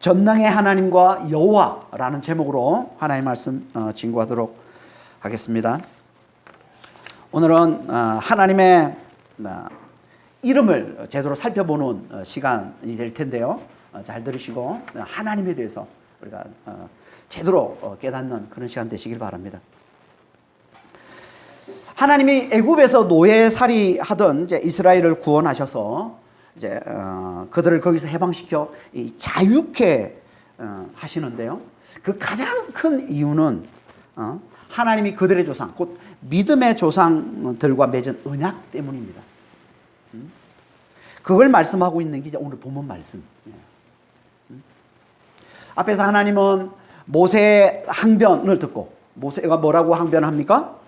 전능의 하나님과 여호와라는 제목으로 하나님의 말씀 증거하도록 하겠습니다. 오늘은 하나님의 이름을 제대로 살펴보는 시간이 될 텐데요. 잘 들으시고 하나님에 대해서 우리가 제대로 깨닫는 그런 시간 되시길 바랍니다. 하나님이 애굽에서 노예살이하던 이제 이스라엘을 구원하셔서 이제 그들을 거기서 해방시켜 자유케 하시는데요. 그 가장 큰 이유는 하나님이 그들의 조상, 곧 믿음의 조상들과 맺은 언약 때문입니다. 그걸 말씀하고 있는 게 이제 오늘 본문 말씀. 앞에서 하나님은 모세의 항변을 듣고, 모세가 뭐라고 항변합니까?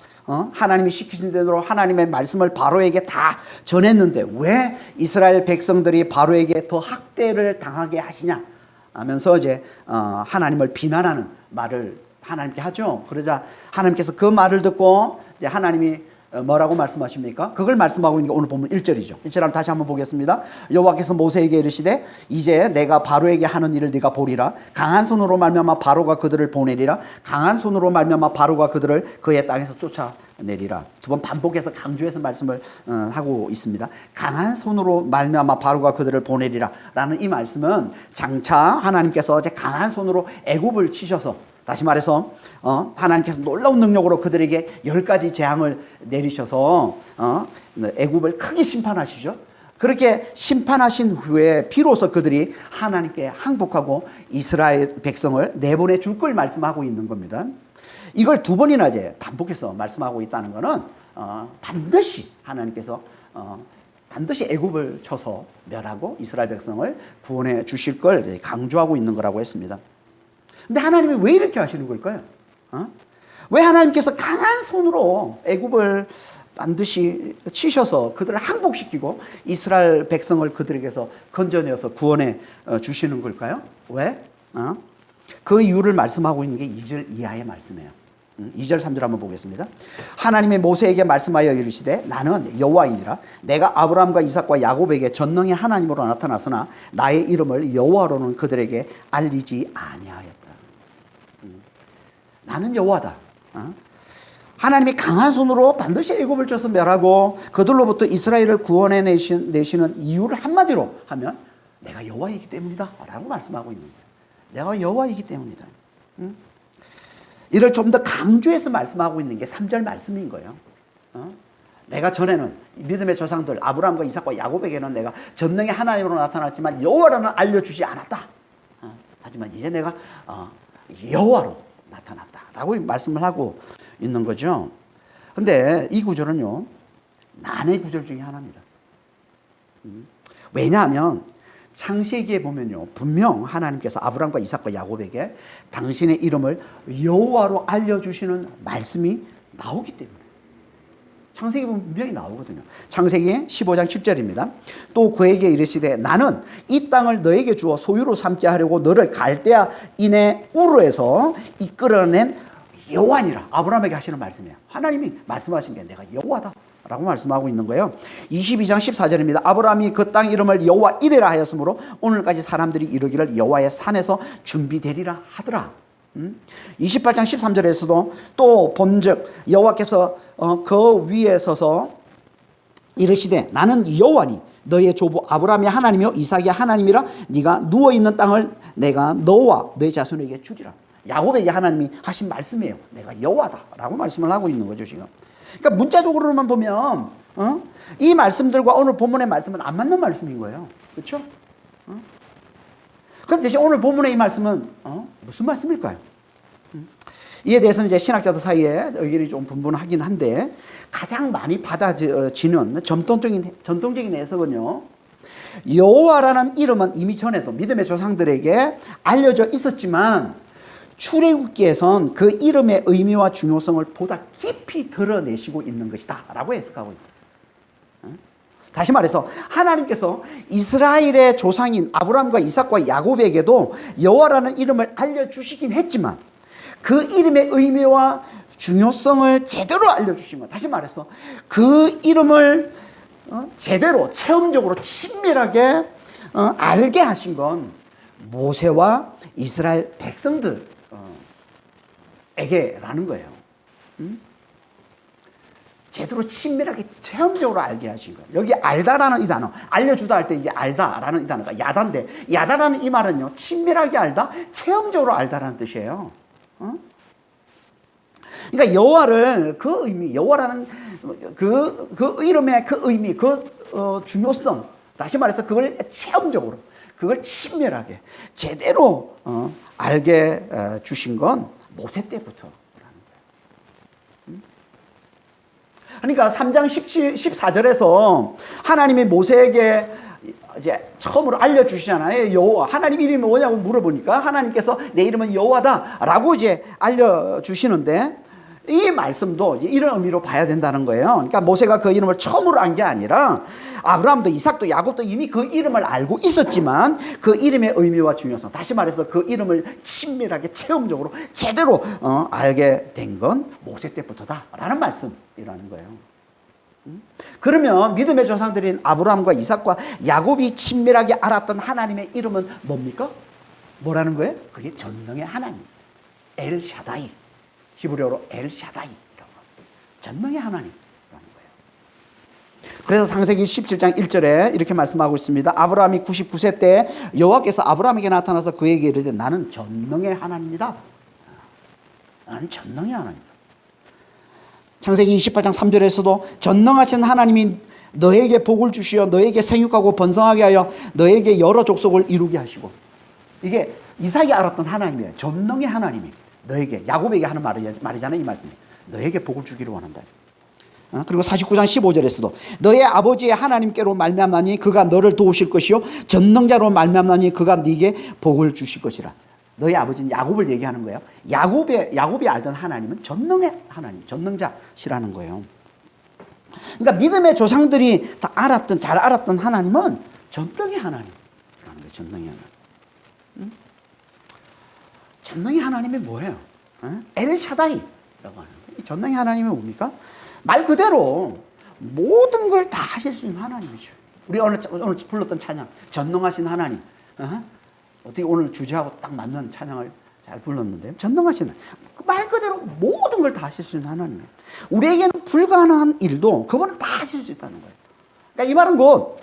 하나님이 시키신 대로 하나님의 말씀을 바로에게 다 전했는데 왜 이스라엘 백성들이 바로에게 더 학대를 당하게 하시냐 하면서 이제 하나님을 비난하는 말을 하나님께 하죠. 그러자 하나님께서 그 말을 듣고 이제 하나님이 뭐라고 말씀하십니까? 그걸 말씀하고 있는 게 오늘 보면 1절이죠. 1절 다시 한번 보겠습니다. 여호와께서 모세에게 이르시되 이제 내가 바로에게 하는 일을 네가 보리라. 강한 손으로 말미암아 바로가 그들을 보내리라. 강한 손으로 말미암아 바로가 그들을 그의 땅에서 쫓아내리라. 두 번 반복해서 강조해서 말씀을 하고 있습니다. 강한 손으로 말미암아 바로가 그들을 보내리라 라는 이 말씀은 장차 하나님께서 이제 강한 손으로 애굽을 치셔서, 다시 말해서 하나님께서 놀라운 능력으로 그들에게 10가지 재앙을 내리셔서 애굽을 크게 심판하시죠. 그렇게 심판하신 후에 비로소 그들이 하나님께 항복하고 이스라엘 백성을 내보내 줄 걸 말씀하고 있는 겁니다. 이걸 두 번이나 이제 반복해서 말씀하고 있다는 것은 반드시 하나님께서 반드시 애굽을 쳐서 멸하고 이스라엘 백성을 구원해 주실 걸 강조하고 있는 거라고 했습니다. 근데 하나님이 왜 이렇게 하시는 걸까요? 왜 하나님께서 강한 손으로 애굽을 반드시 치셔서 그들을 항복시키고 이스라엘 백성을 그들에게서 건져내어서 구원해 주시는 걸까요? 왜? 그 이유를 말씀하고 있는 게 2절 이하의 말씀이에요. 2절 3절 한번 보겠습니다. 하나님의 모세에게 말씀하여 이르시되 나는 여호와이니라. 내가 아브라함과 이삭과 야곱에게 전능의 하나님으로 나타났으나 나의 이름을 여호와로는 그들에게 알리지 아니하였다. 나는 여호와다. 하나님이 강한 손으로 반드시 애굽을 쳐서 멸하고 그들로부터 이스라엘을 구원해 내시는 이유를 한마디로 하면 내가 여호와이기 때문이다 라고 말씀하고 있는 거예요. 내가 여호와이기 때문이다. 이를 좀 더 강조해서 말씀하고 있는 게 3절 말씀인 거예요. 내가 전에는 믿음의 조상들 아브라함과 이삭과 야곱에게는 내가 전능의 하나님으로 나타났지만 여호와라는 알려주지 않았다. 하지만 이제 내가 여호와로 나타났다라고 말씀을 하고 있는 거죠. 근데 이 구절은요, 난의 구절 중에 하나입니다. 왜냐하면 창세기에 보면요, 분명 하나님께서 아브라함과 이삭과 야곱에게 당신의 이름을 여호와로 알려주시는 말씀이 나오기 때문에, 창세기 보면 분명히 나오거든요. 창세기 15장 10절입니다. 또 그에게 이르시되 나는 이 땅을 너에게 주어 소유로 삼게 하려고 너를 갈대아인의 우르에서 이끌어낸 여호와니라. 아브라함에게 하시는 말씀이에요. 하나님이 말씀하신 게 내가 여호와다 라고 말씀하고 있는 거예요. 22장 14절입니다. 아브라함이 그 땅 이름을 여호와 이레라 하였으므로 오늘까지 사람들이 이르기를 여호와의 산에서 준비되리라 하더라. 28장 13절에서도 또 본즉 여호와께서 그 위에 서서 이르시되 나는 여호와니 너의 조부 아브라함의 하나님이요 이삭의 하나님이라. 네가 누워있는 땅을 내가 너와 너의 자손에게 주리라. 야곱에게 하나님이 하신 말씀이에요. 내가 여호와다 라고 말씀을 하고 있는 거죠 지금. 그러니까 문자적으로만 보면 이 말씀들과 오늘 본문의 말씀은 안 맞는 말씀인 거예요. 그렇죠? 그럼 대신 오늘 본문의 이 말씀은 무슨 말씀일까요? 이에 대해서는 이제 신학자들 사이에 의견이 좀 분분하긴 한데 가장 많이 받아지는 전통적인 해석은요, 여호와라는 이름은 이미 전에도 믿음의 조상들에게 알려져 있었지만 출애굽기에선 그 이름의 의미와 중요성을 보다 깊이 드러내시고 있는 것이다 라고 해석하고 있어요. 다시 말해서 하나님께서 이스라엘의 조상인 아브라함과 이삭과 야곱에게도 여호와라는 이름을 알려주시긴 했지만 그 이름의 의미와 중요성을 제대로 알려주신 것, 다시 말해서 그 이름을 제대로 체험적으로 친밀하게 알게 하신 건 모세와 이스라엘 백성들에게라는 거예요. 제대로 친밀하게 체험적으로 알게 하신 거예요. 여기 알다라는 이 단어, 알려주다 할 때 이게 알다라는 이 단어가 야다인데, 야다라는 이 말은요, 친밀하게 알다, 체험적으로 알다라는 뜻이에요. 그러니까 여호와를 그 의미, 여호와라는 그 이름의 그 의미, 중요성, 다시 말해서 그걸 체험적으로, 그걸 친밀하게 제대로 알게 주신 건 모세 때부터. 그러니까 3장 14절에서 하나님이 모세에게 이제 처음으로 알려주시잖아요. 여호와. 하나님 이름이 뭐냐고 물어보니까 하나님께서 내 이름은 여호와다라고 이제 알려주시는데, 이 말씀도 이런 의미로 봐야 된다는 거예요. 그러니까 모세가 그 이름을 처음으로 안 게 아니라 아브라함도 이삭도 야곱도 이미 그 이름을 알고 있었지만 그 이름의 의미와 중요성, 다시 말해서 그 이름을 친밀하게 체험적으로 제대로 알게 된 건 모세 때부터다라는 말씀이라는 거예요. 그러면 믿음의 조상들인 아브라함과 이삭과 야곱이 친밀하게 알았던 하나님의 이름은 뭡니까? 뭐라는 거예요? 그게 전능의 하나님, 엘 샤다이. 히브리어로 엘 샤다이라고 합니다. 전능의 하나님이라는 거예요. 그래서 창세기 17장 1절에 이렇게 말씀하고 있습니다. 아브라함이 99세 때 여호와께서 아브라함에게 나타나서 그에게 이르되 나는 전능의 하나님이다. 나는 전능의 하나님이다. 창세기 28장 3절에서도 전능하신 하나님이 너에게 복을 주시어 너에게 생육하고 번성하게 하여 너에게 여러 족속을 이루게 하시고, 이게 이삭이 알았던 하나님이에요. 전능의 하나님이 너에게, 야곱에게 하는 말이잖아요. 이 말씀이 너에게 복을 주기를 원한다. 그리고 49장 15절에서도 너의 아버지의 하나님께로 말미암나니 그가 너를 도우실 것이요 전능자로 말미암나니 그가 네게 복을 주실 것이라. 너의 아버지는 야곱을 얘기하는 거예요. 야곱이 알던 하나님은 전능의 하나님, 전능자시라는 거예요. 그러니까 믿음의 조상들이 다 잘 알았던 하나님은 전능의 하나님이라는 거예요. 전능의 하나님. 전능의 하나님이 뭐예요? 엘 샤다이라고 하는 거예요. 이 전능의 하나님이 뭡니까? 말 그대로 모든 걸 다 하실 수 있는 하나님이죠. 우리 오늘 불렀던 찬양, 전능하신 하나님. 어떻게 오늘 주제하고 딱 맞는 찬양을 잘 불렀는데요. 전능하신 말 그대로 모든 걸 다 하실 수 있는 하나님이에요. 우리에게는 불가능한 일도 그분은 다 하실 수 있다는 거예요. 그러니까 이 말은 곧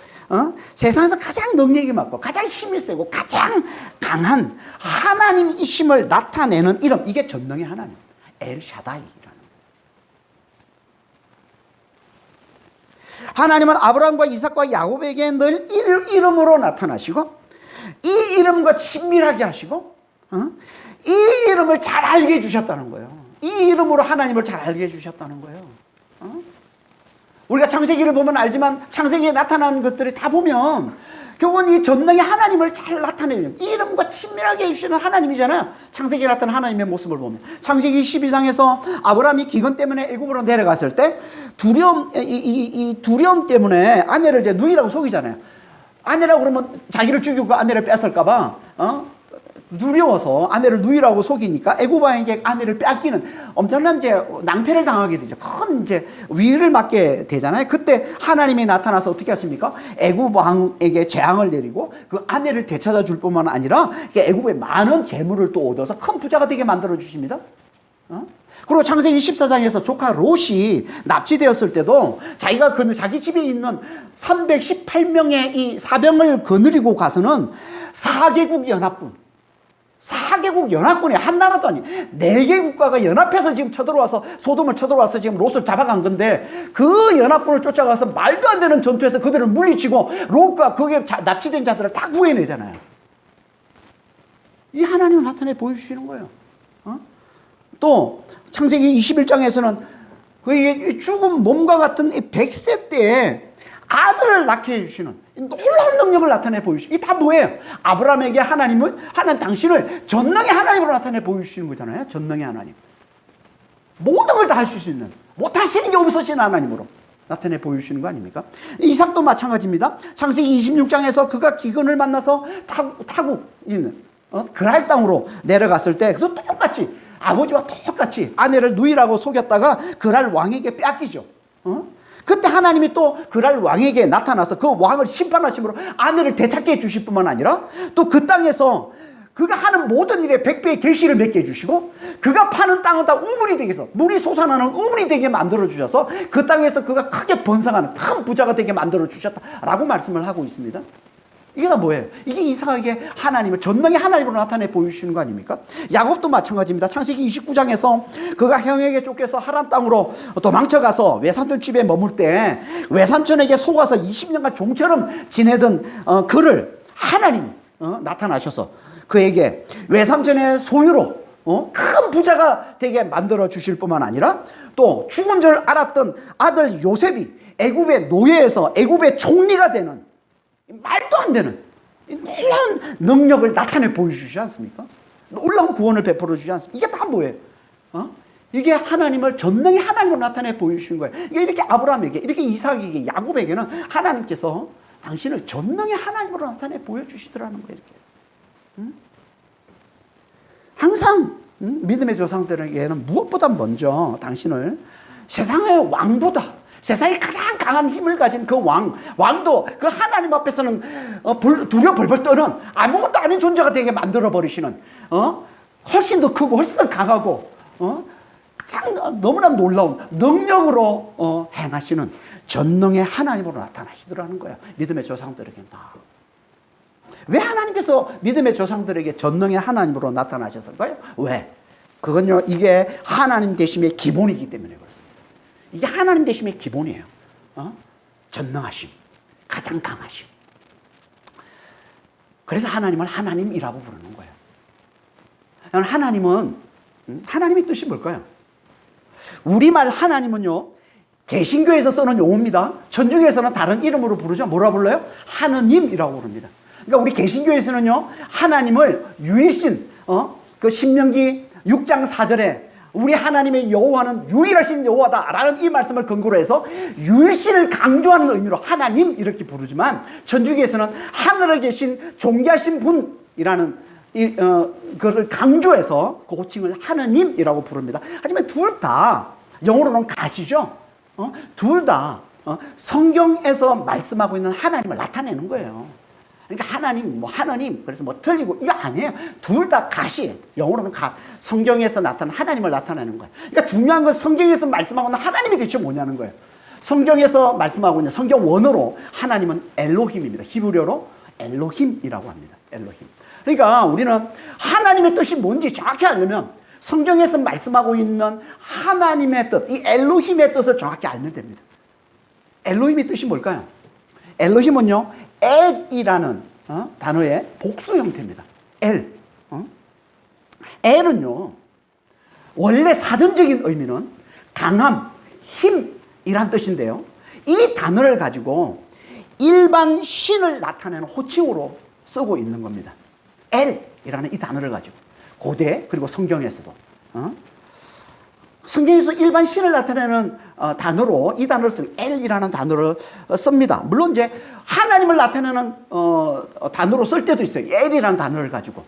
세상에서 가장 능력이 많고 가장 힘이 세고 가장 강한 하나님이심을 나타내는 이름, 이게 전능의 하나님, 엘 샤다이라는 거예요. 하나님은 아브라함과 이삭과 야곱에게 늘 이름으로 나타나시고 이 이름과 친밀하게 하시고 이 이름을 잘 알게 해주셨다는 거예요. 이 이름으로 하나님을 잘 알게 해주셨다는 거예요. 우리가 창세기를 보면 알지만 창세기에 나타난 것들이 다 보면 결국은 이 전능의 하나님을 잘 나타내요. 이 이름과 친밀하게 해주시는 하나님이잖아요. 창세기에 나타난 하나님의 모습을 보면 창세기 12장에서 아브라함이 기근 때문에 애굽으로 내려갔을 때 두려움 때문에 아내를 이제 누이라고 속이잖아요. 아내라고 그러면 자기를 죽이고 그 아내를 뺏을까봐 두려워서 아내를 누이라고 속이니까 애굽 왕에게 아내를 뺏기는 엄청난 이제 낭패를 당하게 되죠. 큰 이제 위를 맞게 되잖아요. 그때 하나님이 나타나서 어떻게 하십니까? 애굽 왕에게 재앙을 내리고 그 아내를 되찾아 줄 뿐만 아니라 애굽에 많은 재물을 또 얻어서 큰 부자가 되게 만들어 주십니다. 그리고 창세기 14장에서 조카 롯이 납치되었을 때도 자기가 자기 집에 있는 318명의 이 사병을 거느리고 가서는 4개국 연합군이 한 나라도 아니 4개 국가가 연합해서 지금 쳐들어와서 소돔을 쳐들어와서 지금 롯을 잡아간 건데, 그 연합군을 쫓아가서 말도 안 되는 전투에서 그들을 물리치고 롯과 거기에 납치된 자들을 다 구해내잖아요. 이 하나님을 나타내 보여주시는 거예요. 또 창세기 21장에서는 그 죽은 몸과 같은 이 100세 때에 아들을 낳게 해주시는 놀라운 능력을 나타내 보여주시는, 이게 다 뭐예요? 아브라함에게 하나님 당신을 전능의 하나님으로 나타내 보여주시는 거잖아요. 전능의 하나님, 모든 걸 다 할 수 있는, 못하시는 게 없으신 하나님으로 나타내 보여주시는 거 아닙니까? 이삭도 마찬가지입니다. 창세기 26장에서 그가 기근을 만나서 타국 있는 그랄 땅으로 내려갔을 때 그래서 똑같이 아버지와 똑같이 아내를 누이라고 속였다가 그랄 왕에게 뺏기죠. 그때 하나님이 또 그랄 왕에게 나타나서 그 왕을 심판하심으로 아내를 되찾게 해주실 뿐만 아니라 또 그 땅에서 그가 하는 모든 일에 100배의 계시를 맺게 해주시고 그가 파는 땅은 다 우물이 되게 해서 물이 솟아나는 우물이 되게 만들어 주셔서 그 땅에서 그가 크게 번성하는 큰 부자가 되게 만들어 주셨다라고 말씀을 하고 있습니다. 이게 다 뭐예요? 이게 이삭에게 하나님을 전능의 하나님으로 나타내 보여주시는 거 아닙니까? 야곱도 마찬가지입니다. 창세기 29장에서 그가 형에게 쫓겨서 하란 땅으로 도망쳐가서 외삼촌 집에 머물 때 외삼촌에게 속아서 20년간 종처럼 지내던 그를 하나님이 나타나셔서 그에게 외삼촌의 소유로 큰 부자가 되게 만들어 주실 뿐만 아니라 또 죽은 줄 알았던 아들 요셉이 애굽의 노예에서 애굽의 총리가 되는 말도 안 되는 놀라운 능력을 나타내 보여주지 않습니까? 놀라운 구원을 베풀어 주지 않습니까? 이게 다 뭐예요? 이게 하나님을 전능의 하나님으로 나타내 보여주신 거예요. 이게 이렇게 아브라함에게, 이렇게 이삭에게, 야곱에게는 하나님께서 당신을 전능의 하나님으로 나타내 보여주시더라는 거예요. 이렇게. 항상 믿음의 조상들에게는 무엇보다 먼저 당신을 세상의 왕보다 세상에 가장 강한 힘을 가진 그 왕도 그 하나님 앞에서는 두려워 벌벌 떠는 아무것도 아닌 존재가 되게 만들어 버리시는 훨씬 더 크고 훨씬 더 강하고 가장 너무나 놀라운 능력으로 행하시는 전능의 하나님으로 나타나시더라는 거예요. 믿음의 조상들에게는 다. 왜 하나님께서 믿음의 조상들에게 전능의 하나님으로 나타나셨을까요? 왜? 그건요, 이게 하나님 되심의 기본이기 때문에 그렇습니다. 이게 하나님 되심의 기본이에요. 전능하심, 가장 강하심. 그래서 하나님을 하나님이라고 부르는 거예요. 하나님은, 하나님의 뜻이 뭘까요? 우리말 하나님은요, 개신교에서 쓰는 용어입니다. 천주교에서는 다른 이름으로 부르죠. 뭐라 불러요? 하느님이라고 부릅니다. 그러니까 우리 개신교에서는요, 하나님을 유일신, 그 신명기 6장 4절에 우리 하나님의 여호와는 유일하신 여호와다라는 이 말씀을 근거로 해서 유일신을 강조하는 의미로 하나님 이렇게 부르지만 천주교에서는 하늘에 계신 존귀하신 분이라는 그걸 강조해서 그 호칭을 하느님이라고 부릅니다. 하지만 둘 다 영어로는 가시죠. 둘 다 성경에서 말씀하고 있는 하나님을 나타내는 거예요. 그러니까 하나님, 하느님, 그래서 틀리고, 이거 아니에요. 둘 다 가시예요. 영어로는 성경에서 나타난 하나님을 나타내는 거예요. 그러니까 중요한 건 성경에서 말씀하고 있는 하나님이 대체 뭐냐는 거예요. 성경에서 말씀하고 있는 성경 원어로 하나님은 엘로힘입니다. 히브리어로 엘로힘이라고 합니다. 엘로힘. 그러니까 우리는 하나님의 뜻이 뭔지 정확히 알려면 성경에서 말씀하고 있는 하나님의 뜻, 이 엘로힘의 뜻을 정확히 알면 됩니다. 엘로힘의 뜻이 뭘까요? 엘로힘은요, 엘이라는 단어의 복수 형태입니다. 엘. 엘은요, 원래 사전적인 의미는 강함, 힘이란 뜻인데요. 이 단어를 가지고 일반 신을 나타내는 호칭으로 쓰고 있는 겁니다. 엘이라는 이 단어를 가지고. 고대, 그리고 성경에서도. 성경에서 일반 신을 나타내는 단어로 이 단어를 쓰는 엘이라는 단어를 씁니다. 물론 이제 하나님을 나타내는 단어로 쓸 때도 있어요. 엘이라는 단어를 가지고.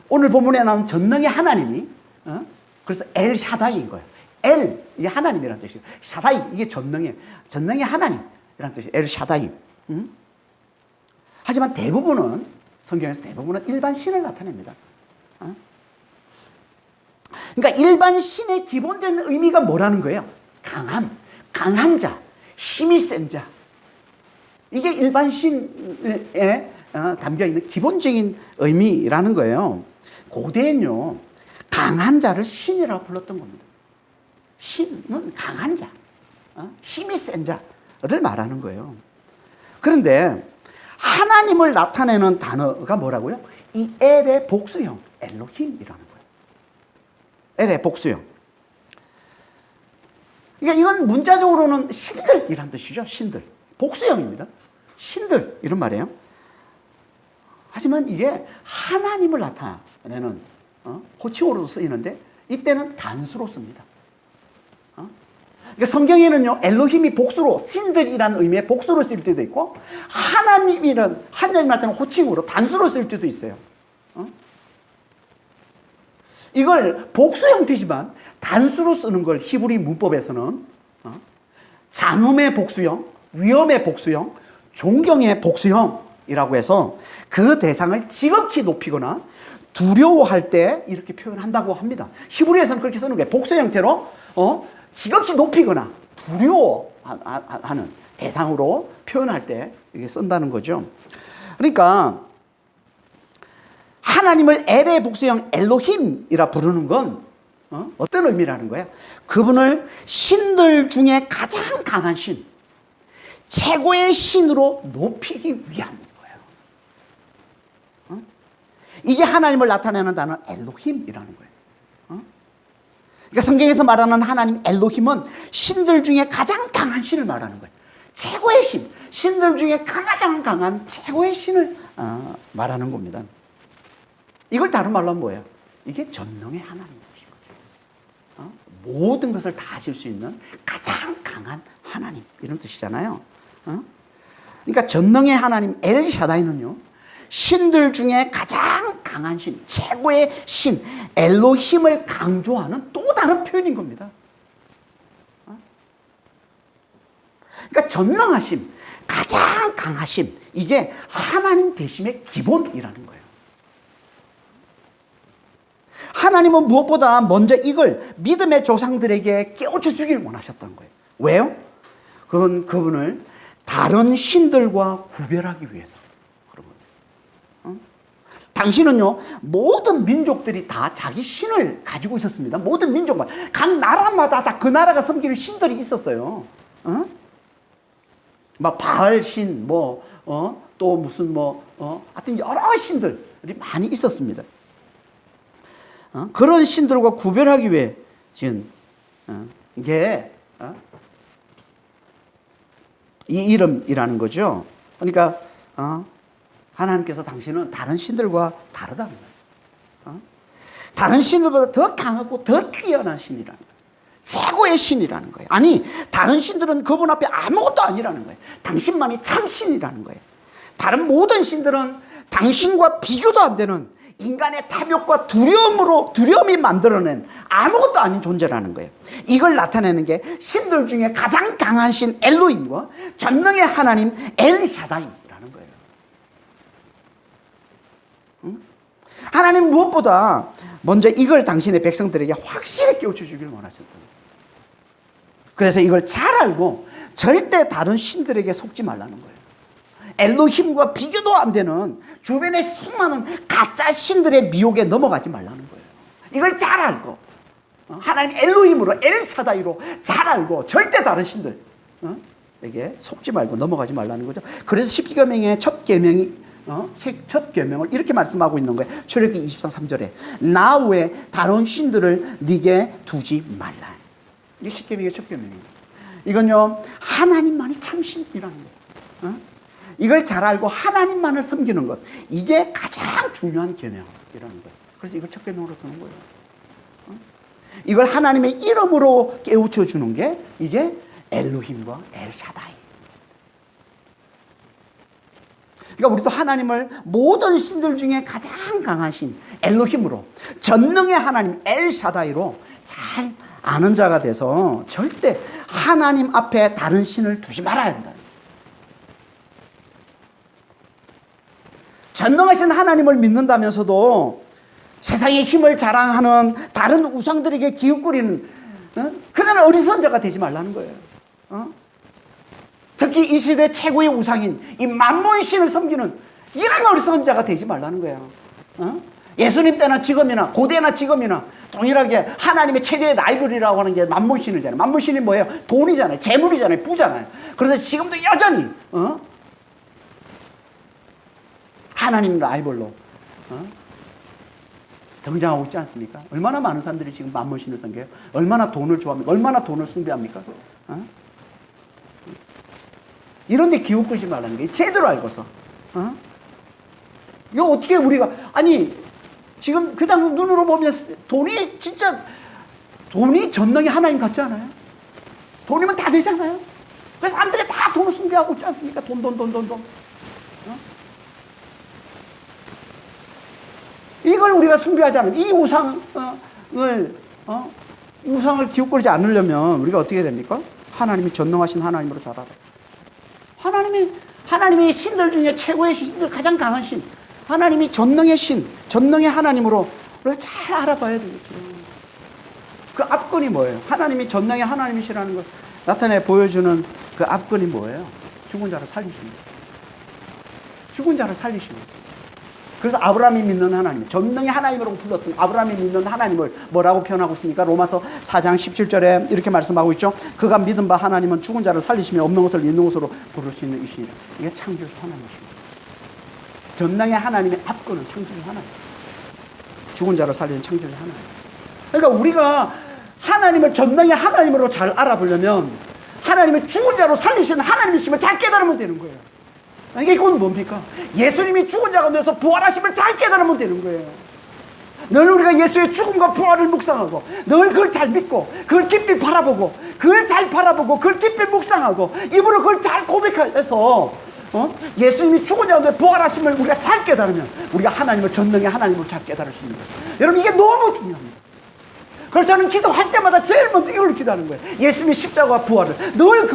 오늘 본문에 나온 전능의 하나님이 그래서 엘 샤다이인 거예요. 엘, 이게 하나님이라는 뜻이에요. 샤다이, 이게 전능의 하나님이라는 뜻이에요. 엘 샤다이. 하지만 대부분은 성경에서 대부분은 일반 신을 나타냅니다. 그러니까 일반 신의 기본적인 의미가 뭐라는 거예요? 강함, 강한 자, 힘이 센 자. 이게 일반 신에 담겨있는 기본적인 의미라는 거예요. 고대엔요, 강한 자를 신이라고 불렀던 겁니다. 신은 강한 자, 힘이 센 자를 말하는 거예요. 그런데 하나님을 나타내는 단어가 뭐라고요? 이 엘의 복수형, 엘로힘이라는 거예요. 엘의 복수형. 그러니까 이건 문자적으로는 신들이란 뜻이죠. 신들. 복수형입니다. 신들 이런 말이에요. 하지만 이게 하나님을 나타내는 호칭어로도 쓰이는데 이때는 단수로 씁니다. 그러니까 성경에는요, 엘로힘이 복수로, 신들이라는 의미의 복수로 쓸 때도 있고 하나님이란 하나님 나타내는 호칭으로 단수로 쓸 때도 있어요. 이걸 복수 형태지만 단수로 쓰는 걸 히브리 문법에서는 잔음의 복수형, 위험의 복수형, 존경의 복수형이라고 해서 그 대상을 지극히 높이거나 두려워할 때 이렇게 표현한다고 합니다. 히브리에서는 그렇게 쓰는 거예요. 복수 형태로 지극히 높이거나 두려워하는 대상으로 표현할 때 이게 쓴다는 거죠. 그러니까 하나님을 엘의 복수형 엘로힘이라 부르는 건 어떤 의미라는 거예요? 그분을 신들 중에 가장 강한 신, 최고의 신으로 높이기 위함인 거예요. 이게 하나님을 나타내는 단어 엘로힘이라는 거예요. 그러니까 성경에서 말하는 하나님 엘로힘은 신들 중에 가장 강한 신을 말하는 거예요. 최고의 신, 신들 중에 가장 강한 최고의 신을 말하는 겁니다. 이걸 다른 말로 하면 뭐예요? 이게 전능의 하나님이신 거죠. 모든 것을 다 하실 수 있는 가장 강한 하나님, 이런 뜻이잖아요. 그러니까 전능의 하나님 엘샤다이는요, 신들 중에 가장 강한 신, 최고의 신 엘로힘을 강조하는 또 다른 표현인 겁니다. 그러니까 전능하심, 가장 강하심, 이게 하나님 되심의 기본이라는 거예요. 하나님은 무엇보다 먼저 이걸 믿음의 조상들에게 깨우쳐 주길 원하셨던 거예요. 왜요? 그건 그분을 다른 신들과 구별하기 위해서 그런 거예요. 당신은요, 모든 민족들이 다 자기 신을 가지고 있었습니다. 모든 민족마다, 각 나라마다 다 그 나라가 섬기는 신들이 있었어요. 막 바알 신, 또 무슨 하여튼 여러 신들이 많이 있었습니다. 그런 신들과 구별하기 위해 지은 게 이 이름이라는 거죠. 그러니까 하나님께서 당신은 다른 신들과 다르다는 거예요. 다른 신들보다 더 강하고 더 뛰어난 신이라는 거예요. 최고의 신이라는 거예요. 아니, 다른 신들은 그분 앞에 아무것도 아니라는 거예요. 당신만이 참신이라는 거예요. 다른 모든 신들은 당신과 비교도 안 되는 인간의 탐욕과 두려움이 만들어낸 아무것도 아닌 존재라는 거예요. 이걸 나타내는 게 신들 중에 가장 강한 신 엘로힘과 전능의 하나님 엘샤다이라는 거예요. 하나님 무엇보다 먼저 이걸 당신의 백성들에게 확실히 깨우쳐 주기를 원하셨던 거예요. 그래서 이걸 잘 알고 절대 다른 신들에게 속지 말라는 거예요. 엘로힘과 비교도 안 되는 주변의 수많은 가짜 신들의 미혹에 넘어가지 말라는 거예요. 이걸 잘 알고 하나님 엘로힘으로 엘사다이로 잘 알고 절대 다른 신들에게 속지 말고 넘어가지 말라는 거죠. 그래서 십계명의 첫 계명을 이렇게 말씀하고 있는 거예요. 출애굽기 23장 3절에 나 외에 다른 신들을 네게 두지 말라. 이게 십계명의 첫 계명이에요. 이건요, 하나님만이 참신이라는 거예요. 이걸 잘 알고 하나님만을 섬기는 것, 이게 가장 중요한 계명이라는 거예요. 그래서 이걸 첫 계명으로 두는 거예요. 이걸 하나님의 이름으로 깨우쳐 주는 게 이게 엘로힘과 엘샤다이. 그러니까 우리도 하나님을 모든 신들 중에 가장 강한 신 엘로힘으로, 전능의 하나님 엘샤다이로 잘 아는 자가 돼서 절대 하나님 앞에 다른 신을 두지 말아야 한다. 전능하신 하나님을 믿는다면서도 세상의 힘을 자랑하는 다른 우상들에게 기웃거리는 그런 어리석은 자가 되지 말라는 거예요. 특히 이 시대 최고의 우상인 이 만몬신을 섬기는 이런 어리석은 자가 되지 말라는 거예요. 예수님 때나 지금이나 고대나 지금이나 동일하게 하나님의 최대의 라이벌이라고 하는 게 만몬신이잖아요. 만몬신이 뭐예요? 돈이잖아요. 재물이잖아요. 부잖아요. 그래서 지금도 여전히 하나님 라이벌로 등장하고 있지 않습니까? 얼마나 많은 사람들이 지금 만몬신을 섬겨요? 얼마나 돈을 좋아합니까? 얼마나 돈을 숭배합니까? 이런 데 기웃거리지 말라는 게 제대로 알고서 이거 어떻게 우리가 지금 그냥 눈으로 보면 돈이 전능의 하나님 같지 않아요? 돈이면 다 되잖아요? 그래서 사람들이 다 돈을 숭배하고 있지 않습니까? 돈. 이걸 우리가 숭배하지 않으면 이 우상을 기웃거리지 않으려면 우리가 어떻게 됩니까? 하나님이 전능하신 하나님으로 잘 알아. 하나님이 신들 중에 최고의 신들, 가장 강한 신, 하나님이 전능의 신, 전능의 하나님으로 우리가 잘 알아봐야 되겠죠. 그 앞근이 뭐예요? 하나님이 전능의 하나님이시라는 걸 나타내 보여주는 그 앞근이 뭐예요? 죽은 자를 살리십니다. 죽은 자를 살리십니다. 그래서 아브라함이 믿는 하나님, 전능의 하나님이라고 불렀던 아브라함이 믿는 하나님을 뭐라고 표현하고 있습니까? 로마서 4장 17절에 이렇게 말씀하고 있죠. 그가 믿은 바 하나님은 죽은 자를 살리시며 없는 것을 있는 것으로 부르시는 이시니라. 이게 창조주 하나님이십니다. 전능의 하나님의 앞근은 창조주 하나님, 죽은 자를 살리는 창조주 하나님. 그러니까 우리가 하나님을 전능의 하나님으로 잘 알아보려면 하나님을 죽은 자로 살리시는 하나님이심을 잘 깨달으면 되는 거예요. 이게 이건 뭡니까? 예수님이 죽은 자 가운데서 부활하심을 잘 깨달으면 되는 거예요. 늘 우리가 예수의 죽음과 부활을 묵상하고 늘 그걸 잘 믿고 그걸 깊이 바라보고 그걸 잘 바라보고 그걸 깊이 묵상하고 입으로 그걸 잘 고백해서 예수님이 죽은 자 가운데 부활하심을 우리가 잘 깨달으면 우리가 하나님을 전능의 하나님으로 잘 깨달을 수 있는 거예요. 여러분, 이게 너무 중요합니다. 그래서 저는 기도할 때마다 제일 먼저 이걸 기도하는 거예요. 예수님의 십자가와 부활을 늘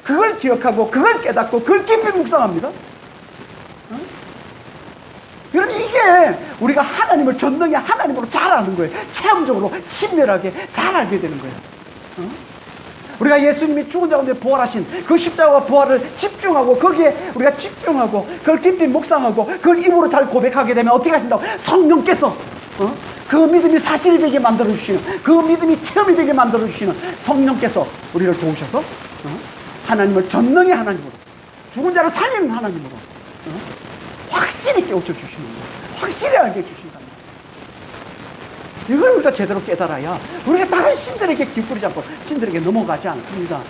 그걸 기억하고 그걸 깨닫고 그걸 깊이 묵상합니다. 여러분, 이게 우리가 하나님을 전능의 하나님으로 잘 아는 거예요. 체험적으로 친밀하게 잘 알게 되는 거예요. 우리가 예수님이 죽은 자 가운데 부활하신 그 십자가와 부활을 집중하고 거기에 우리가 집중하고 그걸 깊이 묵상하고 그걸 입으로 잘 고백하게 되면 어떻게 하신다고? 성령께서 그 믿음이 사실이 되게 만들어주시는, 그 믿음이 체험이 되게 만들어주시는 성령께서 우리를 도우셔서 하나님을 전능의 하나님으로, 죽은 자를 살리는 하나님으로 확실히 깨우쳐 주시는 거예요. 확실히 알게 해주신답니다. 이걸 우리가 제대로 깨달아야 우리가 다른 신들에게 기웃거리지 않고 신들에게 넘어가지 않습니다.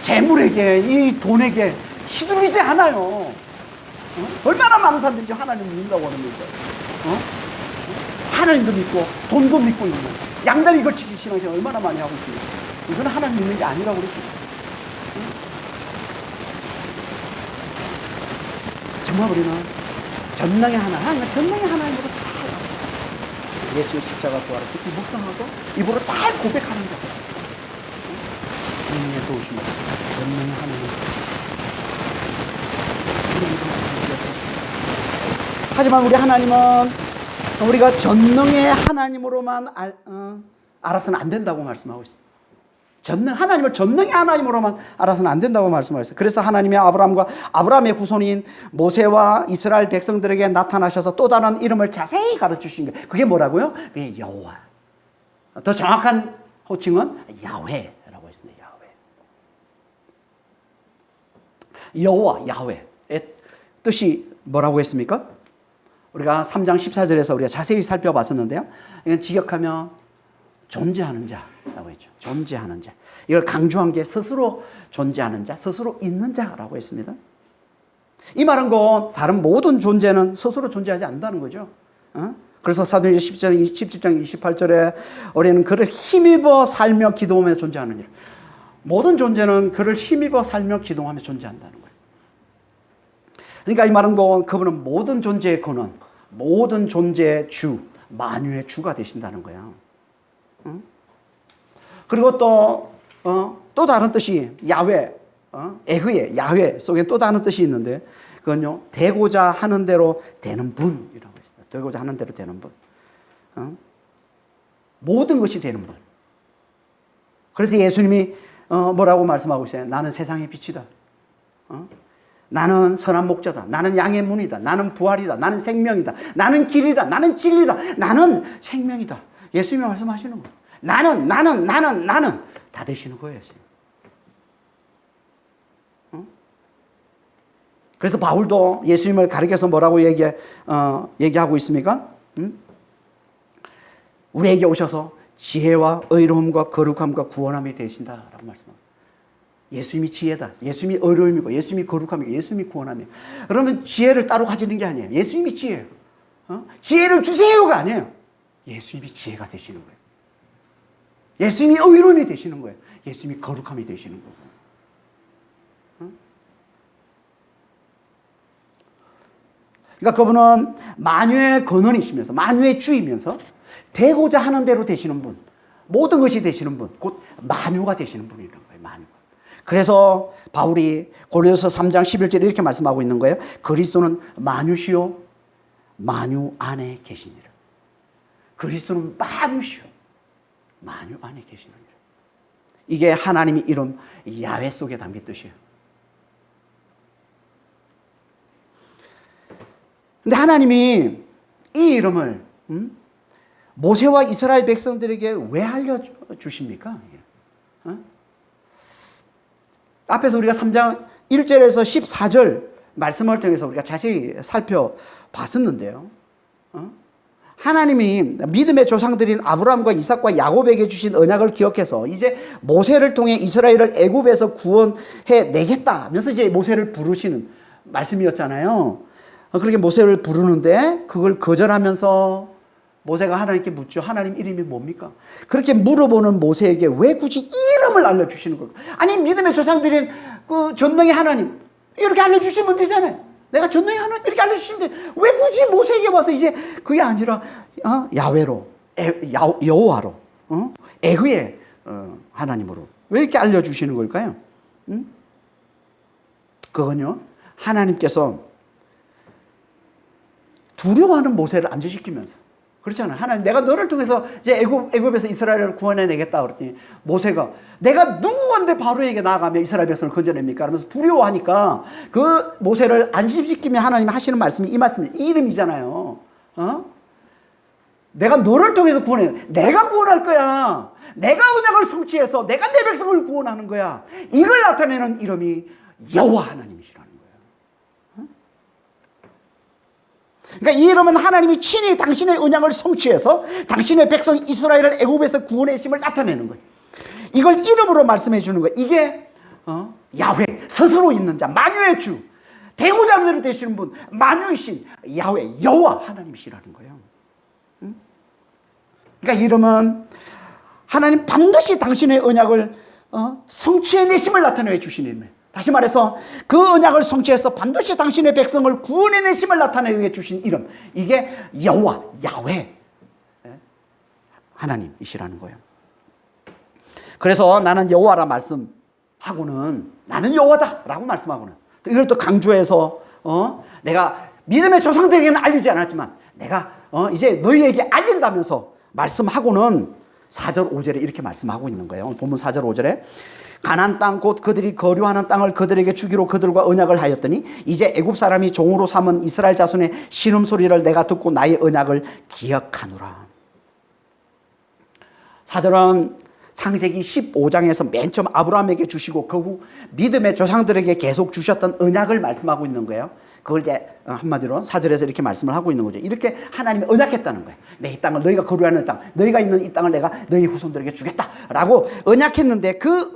재물에게, 이 돈에게 휘둘리지 않아요. 얼마나 많은 사람들이 하나님 믿는다고 하면서 하나님도 믿고 돈도 믿고 있는 양다리 걸치기 신앙생활 얼마나 많이 하고 있습니다. 이건 하나님 믿는 게 아니라고 그랬죠. 정말 우리는 전능의 하나님은 전능의 하나님으로 잘 예수의 십자가 부활을 깊이 묵상하고 입으로 잘 고백하는 거예요. 주님의 도우심으로 전능의 하나님. 하지만 우리 하나님은 우리가 전능의 하나님으로만 알아서는 안 된다고 말씀하고 있습니다. 하나님을 전능의 하나님으로만 알아서는 안 된다고 말씀하셨어요. 그래서 하나님이 아브라함의 후손인 모세와 이스라엘 백성들에게 나타나셔서 또 다른 이름을 자세히 가르치신 거예요. 그게 뭐라고요? 그게 여호와. 더 정확한 호칭은 야훼라고 했습니다. 여호와, 야훼의 뜻이 뭐라고 했습니까? 우리가 3장 14절에서 우리가 자세히 살펴봤었는데요. 이건 직역하면 존재하는 자라고 했죠. 존재하는 자. 이걸 강조한 게 스스로 존재하는 자, 스스로 있는 자라고 했습니다. 이 말은 다른 모든 존재는 스스로 존재하지 않는다는 거죠. 그래서 사도행전 17장 28절에 우리는 그를 힘입어 살며 기도하며 존재하느니라. 모든 존재는 그를 힘입어 살며 기도하며 존재한다는 거예요. 그러니까 이 말은 그분은 모든 존재의 근원, 모든 존재의 주, 만유의 주가 되신다는 거예요. 그리고 또 다른 뜻이 야훼, 에흐의 야훼 속에 또 다른 뜻이 있는데 그건요, 되고자 하는 대로 되는 분이라고 했습니다. 되고자 하는 대로 되는 분. 모든 것이 되는 분. 그래서 예수님이 뭐라고 말씀하고 있어요? 나는 세상의 빛이다. 나는 선한 목자다. 나는 양의 문이다. 나는 부활이다. 나는 생명이다. 나는 길이다. 나는 진리다. 나는 생명이다. 예수님이 말씀하시는 거예요. 나는 다 되시는 거예요. 그래서 바울도 예수님을 가리켜서 뭐라고 얘기하고 있습니까? 우리에게 오셔서 지혜와 의로움과 거룩함과 구원함이 되신다라고 말씀합니다. 예수님이 지혜다. 예수님이 의로움이고 예수님이 거룩함이고 예수님이 구원함이에요. 그러면 지혜를 따로 가지는 게 아니에요. 예수님이 지혜예요. 지혜를 주세요가 아니에요. 예수님이 지혜가 되시는 거예요. 예수님이 의로움이 되시는 거예요. 예수님이 거룩함이 되시는 거고. 그러니까 그분은 만유의 근원이시면서 만유의 주이면서 되고자 하는 대로 되시는 분, 모든 것이 되시는 분, 곧 만유가 되시는 분이라는 거예요. 만유가. 그래서 바울이 고린도서 3장 11절에 이렇게 말씀하고 있는 거예요. 그리스도는 만유시요 만유 안에 계시니라. 그리스도는 만유시요 만유 안에 계시느니라. 이게 하나님의 이름 야훼 속에 담긴 뜻이에요. 근데 하나님이 이 이름을 모세와 이스라엘 백성들에게 왜 알려주십니까? 앞에서 우리가 3장 1절에서 14절 말씀을 통해서 우리가 자세히 살펴봤었는데요. 하나님이 믿음의 조상들인 아브라함과 이삭과 야곱에게 주신 언약을 기억해서 이제 모세를 통해 이스라엘을 애굽에서 구원해 내겠다 하면서 이제 모세를 부르시는 말씀이었잖아요. 그렇게 모세를 부르는데 그걸 거절하면서 모세가 하나님께 묻죠. 하나님 이름이 뭡니까? 그렇게 물어보는 모세에게 왜 굳이 이름을 알려주시는 걸까? 아니 믿음의 조상들인 그 전능의 하나님 이렇게 알려주시면 되잖아요. 내가 전능의 하나님 이렇게 알려주시는데 왜 굳이 모세에게 와서 이제 그게 아니라 야훼로 여호와로 에흐의 하나님으로 왜 이렇게 알려주시는 걸까요? 그건요 하나님께서 두려워하는 모세를 안주시키면서 그렇잖아요. 하나님 내가 너를 통해서 이제 애굽에서 이스라엘을 구원해 내겠다 그랬더니 모세가 내가 누구한테 바로에게 나아가며 이스라엘 백성을 건져냅니까? 그러면서 두려워하니까 그 모세를 안심시키며 하나님이 하시는 말씀이 이 말씀이 이 이름이잖아요. 내가 너를 통해서 구원해. 내가 구원할 거야. 내가 언약을 성취해서 내가 내 백성을 구원하는 거야. 이걸 나타내는 이름이 여호와 하나님이시라는 거예요. 그러니까 이 이름은 하나님이 친히 당신의 언약을 성취해서 당신의 백성 이스라엘을 애굽에서 구원하심을 나타내는 거예요. 이걸 이름으로 말씀해 주는 거예요. 이게 야훼 스스로 있는 자 만유의 주 대구자로 되시는 분 만유이신 야훼 여호와 하나님이시라는 거예요. 그러니까 이름은 하나님 반드시 당신의 언약을 성취해내심을 나타내 주시는 이름이에요. 다시 말해서 그 언약을 성취해서 반드시 당신의 백성을 구원해내심을 나타내게 주신 이름 이게 여호와 야훼 하나님이시라는 거예요. 그래서 나는 여호와라 말씀하고는 나는 여호와다 라고 말씀하고는 이걸 또 강조해서 내가 믿음의 조상들에게는 알리지 않았지만 내가 이제 너희에게 알린다면서 말씀하고는 4절 5절에 이렇게 말씀하고 있는 거예요. 본문 4절 5절에 가나안 땅 곧 그들이 거류하는 땅을 그들에게 주기로 그들과 언약을 하였더니 이제 애굽 사람이 종으로 삼은 이스라엘 자손의 신음소리를 내가 듣고 나의 언약을 기억하노라. 4절은 창세기 15장에서 맨 처음 아브라함에게 주시고 그 후 믿음의 조상들에게 계속 주셨던 언약을 말씀하고 있는 거예요. 그걸 이제 한마디로 4절에서 이렇게 말씀을 하고 있는 거죠. 이렇게 하나님이 언약했다는 거예요. 내 이 땅을 너희가 거류하는 땅, 너희가 있는 이 땅을 내가 너희 후손들에게 주겠다라고 언약했는데 그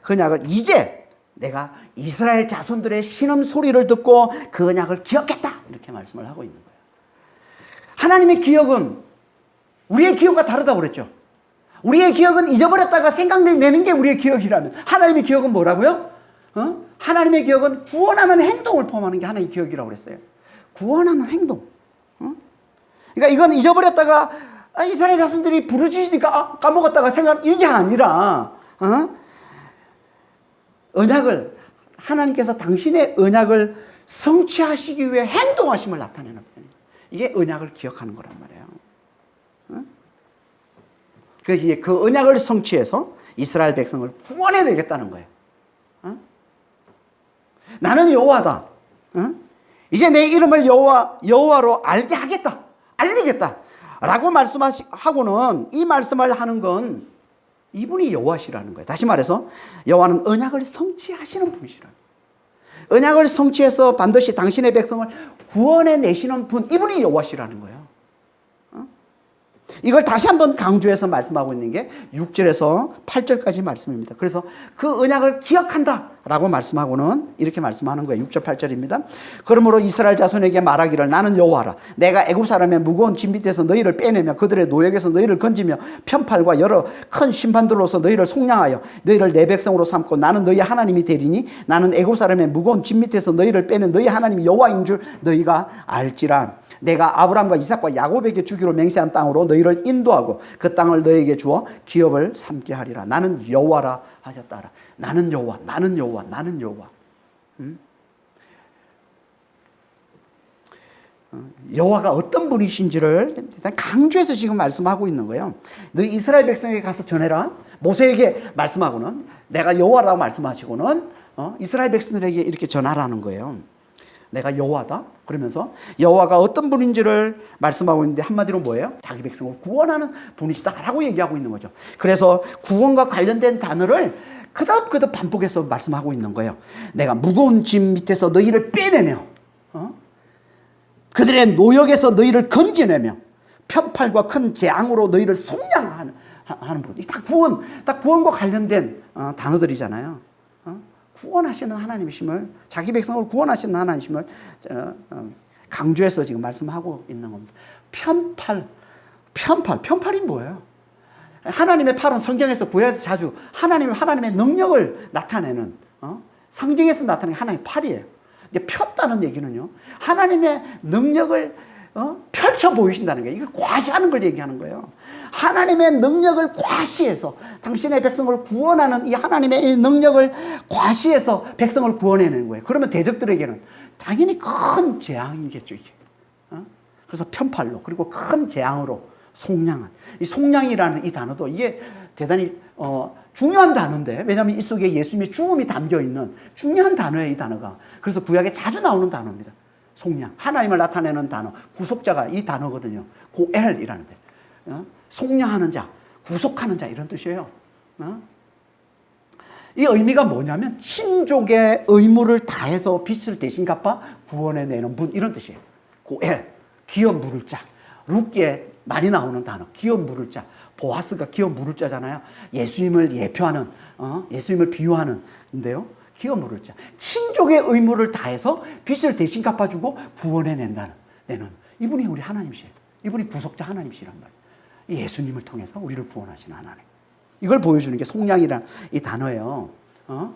언약을 이제 내가 이스라엘 자손들의 신음 소리를 듣고 그 언약을 기억했다 이렇게 말씀을 하고 있는 거예요. 하나님의 기억은 우리의 기억과 다르다고 그랬죠. 우리의 기억은 잊어버렸다가 생각내는 게 우리의 기억이라면 하나님의 기억은 뭐라고요? 하나님의 기억은 구원하는 행동을 포함하는 게 하나님의 기억이라고 그랬어요. 구원하는 행동. 그러니까 이건 잊어버렸다가 이스라엘 자손들이 부르짖으니까 까먹었다가 생각 이게 아니라 언약을 하나님께서 당신의 언약을 성취하시기 위해 행동하심을 나타내는 거예요. 이게 언약을 기억하는 거란 말이에요. 그 언약을 성취해서 이스라엘 백성을 구원해내겠다는 거예요. 나는 여호와다. 이제 내 이름을 여호와로 알게 하겠다. 알리겠다. 라고 말씀하고는 이 말씀을 하는 건 이분이 여호와시라는 거예요. 다시 말해서 여호와는 언약을 성취하시는 분이시라는 거예요. 언약을 성취해서 반드시 당신의 백성을 구원해내시는 분, 이분이 여호와시라는 거예요. 이걸 다시 한번 강조해서 말씀하고 있는 게 6절에서 8절까지 말씀입니다. 그래서 그 언약을 기억한다 라고 말씀하고는 이렇게 말씀하는 거예요. 6절 8절입니다. 그러므로 이스라엘 자손에게 말하기를 나는 여호와라. 내가 애굽 사람의 무거운 짐 밑에서 너희를 빼내며 그들의 노역에서 너희를 건지며 편팔과 여러 큰 심판들로서 너희를 속량하여 너희를 내 백성으로 삼고 나는 너희 하나님이 되리니 나는 애굽 사람의 무거운 짐 밑에서 너희를 빼낸 너희 하나님이 여호와인 줄 너희가 알지라. 내가 아브라함과 이삭과 야곱에게 주기로 맹세한 땅으로 너희를 인도하고 그 땅을 너희에게 주어 기업을 삼게 하리라. 나는 여호와라 하셨다. 나는 여호와, 나는 여호와, 나는 여호와. 여호와가 어떤 분이신지를 일단 강조해서 지금 말씀하고 있는 거예요. 너희 이스라엘 백성에게 가서 전해라. 모세에게 말씀하고는, 내가 여호와라고 말씀하시고는 이스라엘 백성들에게 이렇게 전하라는 거예요. 내가 여호와다. 그러면서 여호와가 어떤 분인지를 말씀하고 있는데 한마디로 뭐예요? 자기 백성을 구원하는 분이시다라고 얘기하고 있는 거죠. 그래서 구원과 관련된 단어를 그덕그덕 반복해서 말씀하고 있는 거예요. 내가 무거운 짐 밑에서 너희를 빼내며 그들의 노역에서 너희를 건져내며 편팔과 큰 재앙으로 너희를 속량하는 분. 다 구원과 관련된 단어들이잖아요. 구원하시는 하나님이심을, 자기 백성을 구원하시는 하나님이심을 강조해서 지금 말씀하고 있는 겁니다. 편팔이 뭐예요? 하나님의 팔은 성경에서 구약에서 자주 하나님의 능력을 나타내는, 성경에서 나타내는 하나님의 팔이에요. 폈다는 얘기는요, 하나님의 능력을 펼쳐 보이신다는 거예요. 이걸 과시하는 걸 얘기하는 거예요. 하나님의 능력을 과시해서 당신의 백성을 구원하는 이 하나님의 능력을 과시해서 백성을 구원해내는 거예요. 그러면 대적들에게는 당연히 큰 재앙이겠죠, 이게. 그래서 편팔로, 그리고 큰 재앙으로 속량한. 이 속량이라는 이 단어도 이게 대단히 중요한 단어인데, 왜냐하면 이 속에 예수님의 죽음이 담겨 있는 중요한 단어예요, 이 단어가. 그래서 구약에 자주 나오는 단어입니다. 속량, 하나님을 나타내는 단어, 구속자가 이 단어거든요. 고엘이라는 데. 속량하는 자, 구속하는 자, 이런 뜻이에요. 이 의미가 뭐냐면 친족의 의무를 다해서 빚을 대신 갚아 구원해내는 분, 이런 뜻이에요. 고엘, 기업 물을 자. 룻기에 많이 나오는 단어, 기업 물을 자. 보아스가 기업 물을 자잖아요. 예수님을 예표하는, 예수님을 비유하는 인데요. 기업 물을 자. 친족의 의무를 다해서 빚을 대신 갚아주고 구원해낸다는, 이분이 우리 하나님이시에요. 이분이 구속자 하나님이시란 말이에요. 예수님을 통해서 우리를 구원하시는 하나님. 이걸 보여주는 게 속량이란 이 단어예요. 그러니까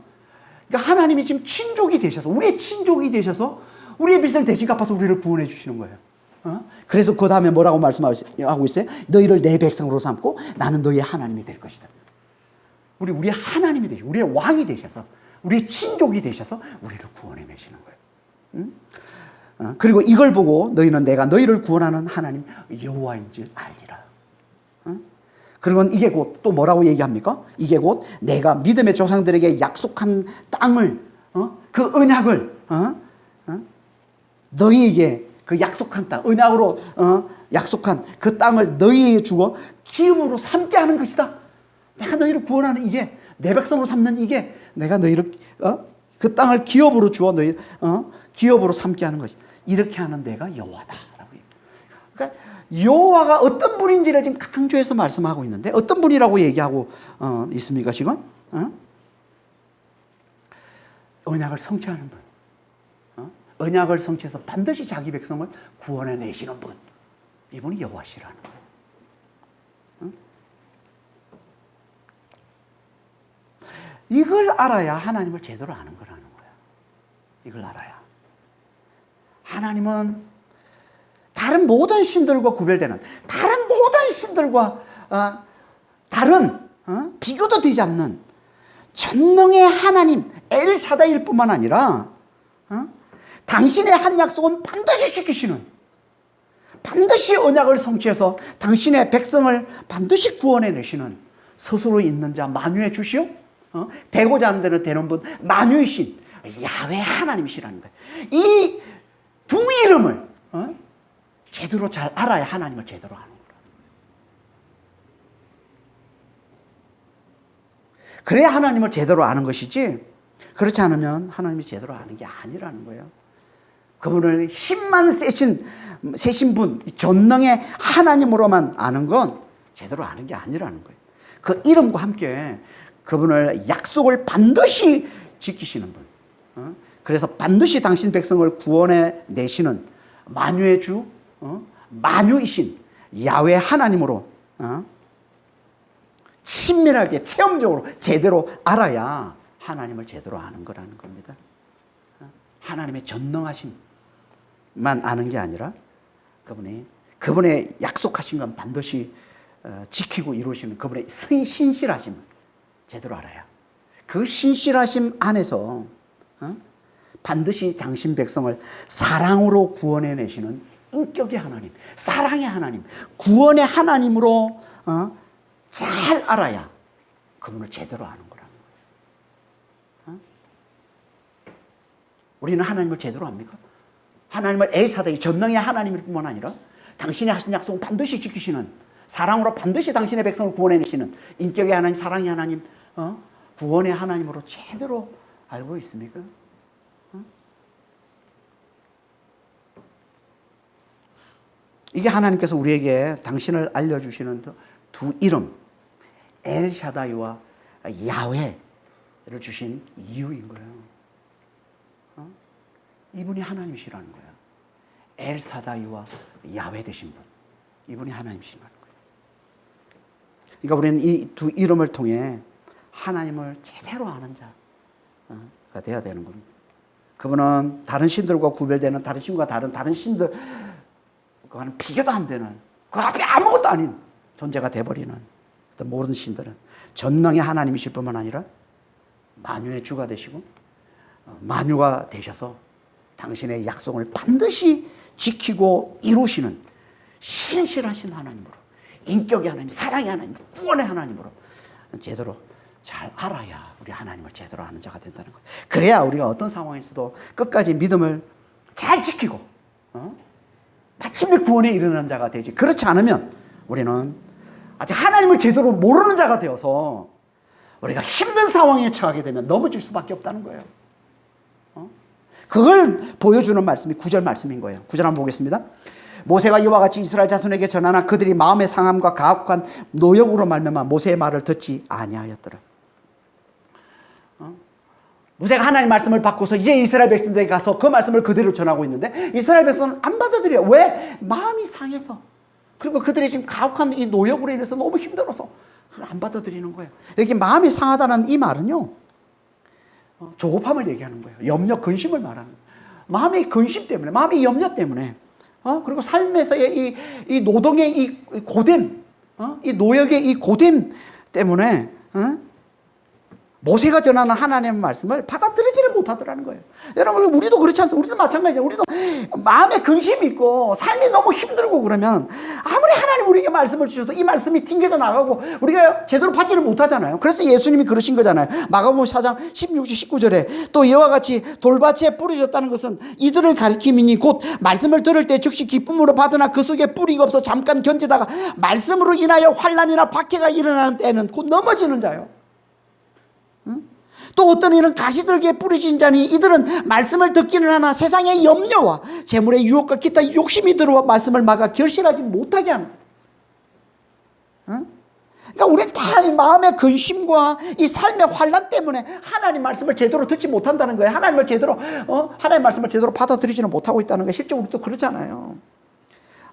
하나님이 지금 친족이 되셔서, 우리의 친족이 되셔서 우리의 빚을 대신 갚아서 우리를 구원해 주시는 거예요. 그래서 그 다음에 뭐라고 말씀하고 있어요? 너희를 내 백성으로 삼고 나는 너희의 하나님이 될 것이다. 우리의 하나님이 되셔서, 우리의 왕이 되셔서, 우리의 친족이 되셔서 우리를 구원해 내시는 거예요. 그리고 이걸 보고 너희는 내가 너희를 구원하는 하나님 여호와인 줄 알리라. 그리고 이게 곧 또 뭐라고 얘기합니까? 이게 곧 내가 믿음의 조상들에게 약속한 땅을, 그 언약을, 너희에게 그 약속한 땅, 언약으로 약속한 그 땅을 너희에게 주고 기업으로 삼게 하는 것이다. 내가 너희를 구원하는, 이게 내 백성으로 삼는, 이게 내가 너희를 그 땅을 기업으로 주어 너희 기업으로 삼게 하는 것이, 이렇게 하는 내가 여호와다라고. 그러니까 여호와가 어떤 분인지를 지금 강조해서 말씀하고 있는데, 어떤 분이라고 얘기하고 있습니까 지금? 언약을 성취하는 분. 언약을 성취해서 반드시 자기 백성을 구원해 내시는 분, 이분이 여호와시라는 거예요. 이걸 알아야 하나님을 제대로 아는 거라는 거야. 이걸 알아야. 하나님은 다른 모든 신들과 구별되는, 다른 모든 신들과 다른 비교도 되지 않는 전능의 하나님 엘사다일 뿐만 아니라 당신의 한 약속은 반드시 지키시는, 반드시 언약을 성취해서 당신의 백성을 반드시 구원해 내시는 스스로 있는 자 만유의 주시오, 되고자 하는 데는 되는 분 만유이신 야훼 하나님이시라는 거예요. 이 두 이름을 제대로 잘 알아야 하나님을 제대로 아는 거예요. 그래야 하나님을 제대로 아는 것이지, 그렇지 않으면 하나님이 제대로 아는 게 아니라는 거예요. 그분을 힘만 세신 분, 전능의 하나님으로만 아는 건 제대로 아는 게 아니라는 거예요. 그 이름과 함께 그분을 약속을 반드시 지키시는 분, 그래서 반드시 당신 백성을 구원해 내시는 만유의 주, 만유이신 야훼 하나님으로 친밀하게 체험적으로 제대로 알아야 하나님을 제대로 아는 거라는 겁니다. 하나님의 전능하심만 아는 게 아니라 그분의 약속하신 건 반드시 지키고 이루시는 그분의 신실하심을 제대로 알아야. 그 신실하심 안에서 반드시 당신 백성을 사랑으로 구원해내시는 인격의 하나님, 사랑의 하나님, 구원의 하나님으로 잘 알아야 그분을 제대로 아는 거라는 거예요. 우리는 하나님을 제대로 압니까? 하나님을 엘사다이 전능의 하나님일 뿐만 아니라 당신이 하신 약속은 반드시 지키시는, 사랑으로 반드시 당신의 백성을 구원해내시는 인격의 하나님, 사랑의 하나님, 구원의 하나님으로 제대로 알고 있습니까? 이게 하나님께서 우리에게 당신을 알려주시는 두 이름, 엘샤다이와 야훼를 주신 이유인 거예요. 이분이 하나님이시라는 거예요. 엘사다이와 야훼 되신 분, 이분이 하나님이시라는 거예요. 그러니까 우리는 이 두 이름을 통해 하나님을 제대로 아는 자가 되어야 되는 겁니다. 그분은 다른 신들과 구별되는, 다른 신과 다른 신들 그거는 비교도 안 되는, 그 앞에 아무것도 아닌 존재가 돼버리는 어떤 모든 신들은 전능의 하나님이실 뿐만 아니라 만유의 주가 되시고 만유가 되셔서 당신의 약속을 반드시 지키고 이루시는 신실하신 하나님으로, 인격의 하나님, 사랑의 하나님, 구원의 하나님으로 제대로 잘 알아야 우리 하나님을 제대로 아는 자가 된다는 거예요. 그래야 우리가 어떤 상황에서도 끝까지 믿음을 잘 지키고 마침내 구원에 이르는 자가 되지. 그렇지 않으면 우리는 아직 하나님을 제대로 모르는 자가 되어서 우리가 힘든 상황에 처하게 되면 넘어질 수밖에 없다는 거예요. 그걸 보여주는 말씀이 9절 말씀인 거예요. 9절 한번 보겠습니다. 모세가 이와 같이 이스라엘 자손에게 전하나 그들이 마음의 상함과 가혹한 노역으로 말미암아 모세의 말을 듣지 아니하였더라. 모세가 하나님 말씀을 받고서 이제 이스라엘 백성들에게 가서 그 말씀을 그대로 전하고 있는데 이스라엘 백성은 안 받아들여요. 왜? 마음이 상해서. 그리고 그들이 지금 가혹한 이 노역으로 인해서 너무 힘들어서 안 받아들이는 거예요. 여기 마음이 상하다는 이 말은요, 조급함을 얘기하는 거예요. 염려, 근심을 말하는 거예요. 마음의 근심 때문에, 마음의 염려 때문에, 그리고 삶에서의 이 노동의 이 고됨, 이 노역의 이 고됨 때문에, 모세가 전하는 하나님의 말씀을 받아들이지를 못하더라는 거예요. 여러분, 우리도 그렇지 않습니까? 우리도 마찬가지예요. 우리도 마음에 근심이 있고 삶이 너무 힘들고 그러면 아무리 하나님 우리에게 말씀을 주셔도 이 말씀이 튕겨져 나가고 우리가 제대로 받지를 못하잖아요. 그래서 예수님이 그러신 거잖아요. 마가복음 4장 16절 19절에 또 이와 같이 돌밭에 뿌려졌다는 것은 이들을 가리킴이니 곧 말씀을 들을 때 즉시 기쁨으로 받으나 그 속에 뿌리가 없어 잠깐 견디다가 말씀으로 인하여 환난이나 박해가 일어나는 때는 곧 넘어지는 자요. 또 어떤 이는 가시들기에 뿌리진 자니 이들은 말씀을 듣기는 하나 세상의 염려와 재물의 유혹과 기타 욕심이 들어와 말씀을 막아 결실하지 못하게 하는. 그러니까 우리는 다 이 마음의 근심과 이 삶의 환난 때문에 하나님 말씀을 제대로 듣지 못한다는 거예요. 하나님 말씀을 제대로 받아들이지는 못하고 있다는 거예요. 실제 우리도 그렇잖아요.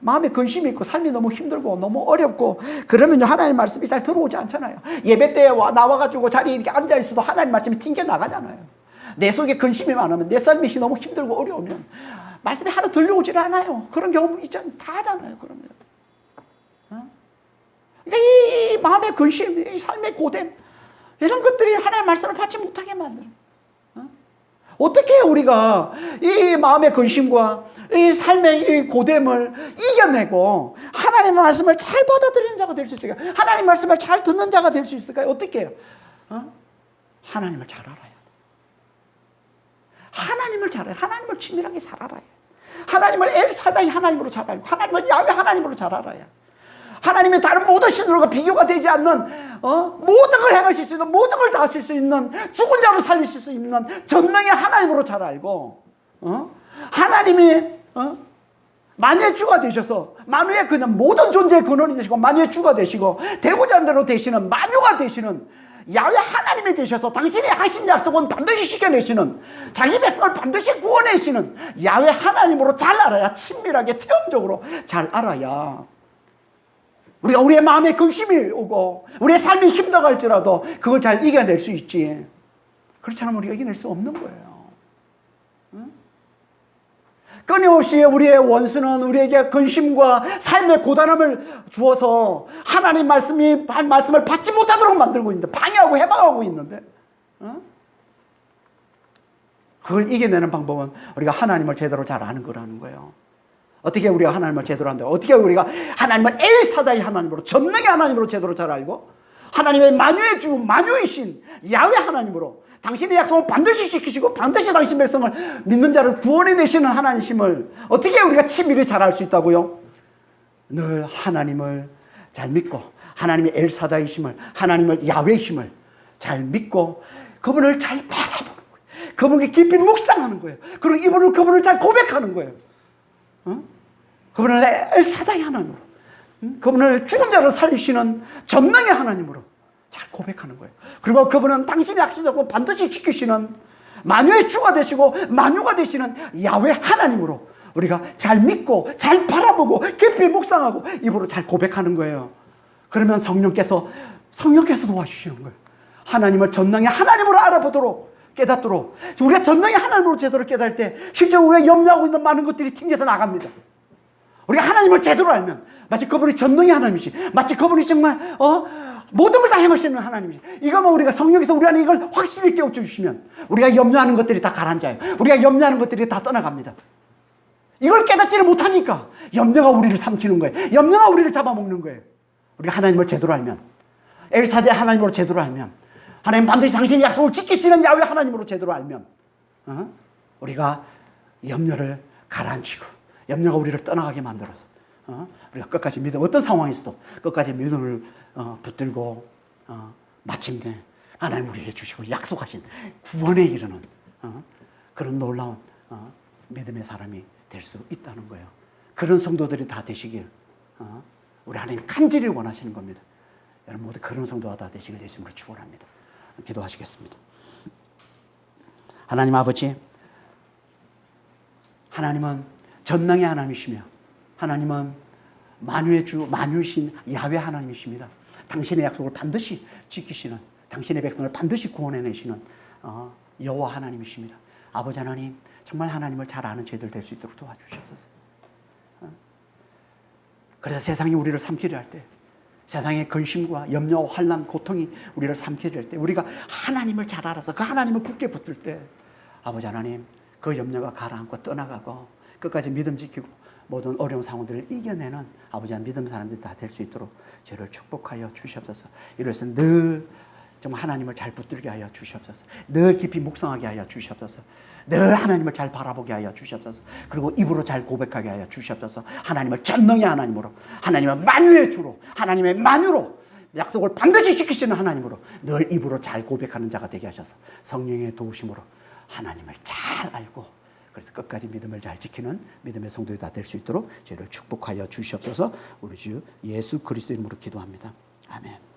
마음에 근심이 있고 삶이 너무 힘들고 너무 어렵고 그러면 하나님 말씀이 잘 들어오지 않잖아요. 예배 때 나와가지고 자리에 이렇게 앉아있어도 하나님 말씀이 튕겨 나가잖아요. 내 속에 근심이 많으면, 내 삶이 너무 힘들고 어려우면 말씀이 하나 들려오질 않아요. 그런 경우 있잖아요. 다 하잖아요. 그러면 이 마음의 근심, 이 삶의 고됨, 이런 것들이 하나님 말씀을 받지 못하게 만드는. 어떻게 우리가 이 마음의 근심과 이 삶의 이 고됨을 이겨내고 하나님의 말씀을 잘 받아들이는 자가 될 수 있을까요? 하나님 말씀을 잘 듣는 자가 될 수 있을까요? 어떻게 해요? 하나님을 잘 알아야 돼. 하나님을 잘 알아야 돼. 하나님을 치밀하게 잘 알아야 돼. 하나님을 엘사다이 하나님으로 잘 알고 하나님을 야훼 하나님으로 잘 알아야. 하나님의 다른 모든 신들과 비교가 되지 않는 모든 걸 행하실 수 있는, 모든 걸 다 하실 수 있는, 죽은 자로 살리실 수 있는 전능의 하나님으로 잘 알고 하나님이 만유의 주가 되셔서 만유의 그냥 모든 존재의 근원이 되시고 만유의 주가 되시고 되고자 하는 대로 되시는 만유가 되시는 야훼 하나님이 되셔서 당신이 하신 약속은 반드시 지켜내시는, 자기 백성을 반드시 구원해시는 야훼 하나님으로 잘 알아야, 친밀하게 체험적으로 잘 알아야 우리가 우리의 마음에 근심이 오고 우리의 삶이 힘들어갈지라도 그걸 잘 이겨낼 수 있지. 그렇지 않으면 우리가 이겨낼 수 없는 거예요. 끊임없이 우리의 원수는 우리에게 근심과 삶의 고단함을 주어서 하나님 말씀을 받지 못하도록 만들고 있는데, 방해하고 해방하고 있는데, 그걸 이겨내는 방법은 우리가 하나님을 제대로 잘 아는 거라는 거예요. 어떻게 우리가 하나님을 제대로 안다? 어떻게 우리가 하나님을 엘사다이 하나님으로, 전능의 하나님으로 제대로 잘 알고, 하나님의 만유의 주, 만유이신 야훼 하나님으로, 당신의 약속을 반드시 지키시고 반드시 당신 백성을 믿는 자를 구원해내시는 하나님심을 어떻게 우리가 치밀히 잘 알 수 있다고요? 늘 하나님을 잘 믿고, 하나님의 엘사다이심을, 하나님을 야훼심을 잘 믿고 그분을 잘 바라보는 거예요. 그분께 깊이 묵상하는 거예요. 그리고 그분을 잘 고백하는 거예요. 그분을 엘사다이 하나님으로, 그분을 죽은 자를 살리시는 전능의 하나님으로 잘 고백하는 거예요. 그리고 그분은 당신의 약속을 반드시 지키시는 만유의 주가 되시고 만유가 되시는 야훼 하나님으로 우리가 잘 믿고 잘 바라보고 깊이 묵상하고 입으로 잘 고백하는 거예요. 그러면 성령께서 도와주시는 거예요. 하나님을 전능의 하나님으로 알아보도록, 깨닫도록, 우리가 전능의 하나님으로 제대로 깨달을 때 실제 우리가 염려하고 있는 많은 것들이 튕겨서 나갑니다. 우리가 하나님을 제대로 알면 마치 그분이 전능의 하나님이시, 마치 그분이 정말 모든 걸 다 행하시는 하나님이시. 이거만 우리가 성령께서 우리 안에 이걸 확실히 깨우쳐 주시면 우리가 염려하는 것들이 다 가라앉아요. 우리가 염려하는 것들이 다 떠나갑니다. 이걸 깨닫지를 못하니까 염려가 우리를 삼키는 거예요. 염려가 우리를 잡아먹는 거예요. 우리가 하나님을 제대로 알면, 엘사다이 하나님으로 제대로 알면, 하나님 반드시 당신의 약속을 지키시는 야훼 하나님으로 제대로 알면 우리가 염려를 가라앉히고 염려가 우리를 떠나가게 만들어서 우리가 끝까지 믿음, 어떤 상황에서도 끝까지 믿음을 붙들고 마침내 하나님 우리에게 주시고 약속하신 구원에 이르는 그런 놀라운 믿음의 사람이 될 수 있다는 거예요. 그런 성도들이 다 되시길 우리 하나님 간절히 원하시는 겁니다. 여러분 모두 그런 성도가 다 되시길 예수님으로 축원합니다. 기도하시겠습니다. 하나님 아버지, 하나님은 전능의 하나님이시며 하나님은 만유의 주, 만유이신 야훼 하나님이십니다. 당신의 약속을 반드시 지키시는, 당신의 백성을 반드시 구원해내시는 여호와 하나님이십니다. 아버지 하나님, 정말 하나님을 잘 아는 저희들 될 수 있도록 도와주시옵소서. 그래서 세상이 우리를 삼키려 할 때, 세상의 근심과 염려와 환난, 고통이 우리를 삼키려 할 때, 우리가 하나님을 잘 알아서 그 하나님을 굳게 붙들 때, 아버지 하나님, 그 염려가 가라앉고 떠나가고 끝까지 믿음 지키고 모든 어려운 상황들을 이겨내는 아버지 하나님 믿음 사람들이 다 될 수 있도록 저를 축복하여 주시옵소서. 이래서 늘 정말 하나님을 잘 붙들게 하여 주시옵소서. 늘 깊이 묵상하게 하여 주시옵소서. 늘 하나님을 잘 바라보게 하여 주시옵소서. 그리고 입으로 잘 고백하게 하여 주시옵소서. 하나님을 전능의 하나님으로, 하나님의 만유의 주로, 하나님의 만유로, 약속을 반드시 지키시는 하나님으로 늘 입으로 잘 고백하는 자가 되게 하셔서 성령의 도우심으로 하나님을 잘 알고 그래서 끝까지 믿음을 잘 지키는 믿음의 성도들이 다 될 수 있도록 저희를 축복하여 주시옵소서. 우리 주 예수 그리스도 이름으로 기도합니다. 아멘.